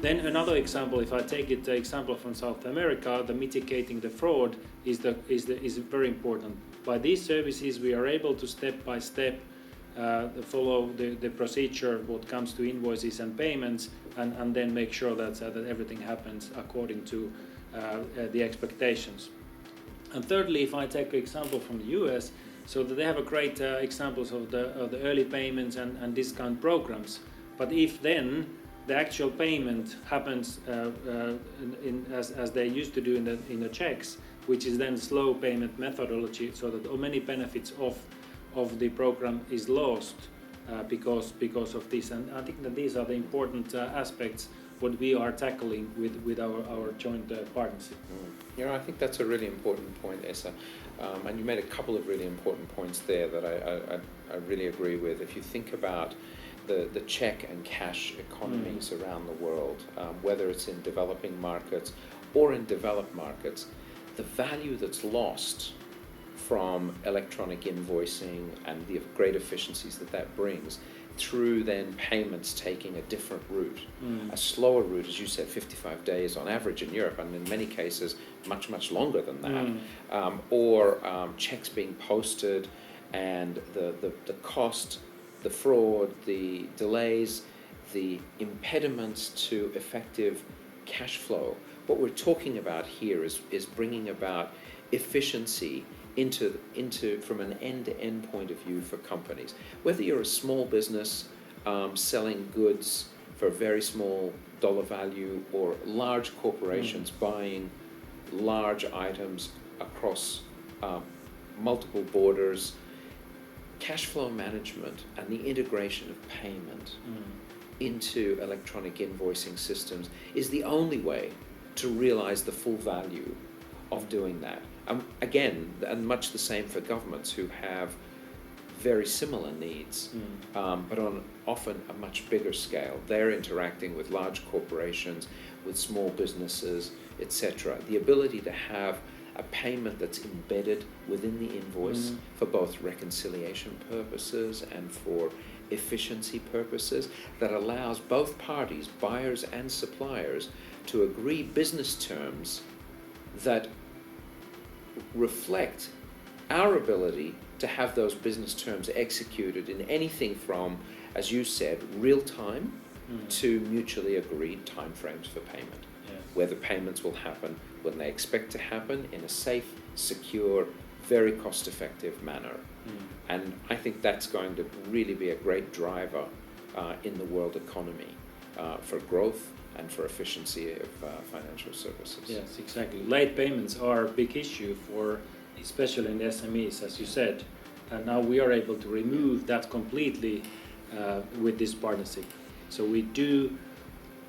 Then another example, if I take the example from South America, the mitigating the fraud is very important. By these services, we are able to step by step follow the procedure what comes to invoices and payments, and then make sure that everything happens according to the expectations. And thirdly, if I take an example from the US, so that they have a great examples of the early payments and discount programs. But if then the actual payment happens as they used to do in the checks, which is then slow payment methodology, so that many benefits of the program is lost because of this. And I think that these are the important aspects what we are tackling with our joint partnership. You know, I think that's a really important point, Esa. And you made a couple of really important points there that I really agree with. If you think about the check and cash economies around the world, whether it's in developing markets or in developed markets, the value that's lost from electronic invoicing and the great efficiencies that brings through then payments taking a different route, a slower route, as you said, 55 days on average in Europe, and in many cases much longer than that, or checks being posted and the cost, the fraud, the delays, the impediments to effective cash flow. What we're talking about here is bringing about efficiency into from an end-to-end point of view for companies. Whether you're a small business selling goods for a very small dollar value, or large corporations buying large items across multiple borders, cash flow management and the integration of payment into electronic invoicing systems is the only way to realize the full value of doing that. Again, and much the same for governments who have very similar needs, but on often a much bigger scale. They're interacting with large corporations, with small businesses, etc. The ability to have a payment that's embedded within the invoice for both reconciliation purposes and for efficiency purposes, that allows both parties, buyers and suppliers, to agree business terms that reflect our ability to have those business terms executed in anything from, as you said, real time to mutually agreed timeframes for payment, where the payments will happen when they expect to happen in a safe, secure, very cost-effective manner. And I think that's going to really be a great driver in the world economy for growth and for efficiency of financial services. Yes, exactly. Late payments are a big issue especially in the SMEs, as you said. And now we are able to remove that completely with this partnership. So we do,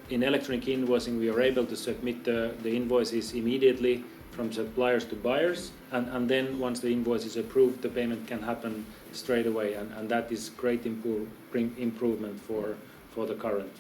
in electronic invoicing, we are able to submit the invoices immediately from suppliers to buyers. And then once the invoice is approved, the payment can happen straight away. And that is great improvement for the current.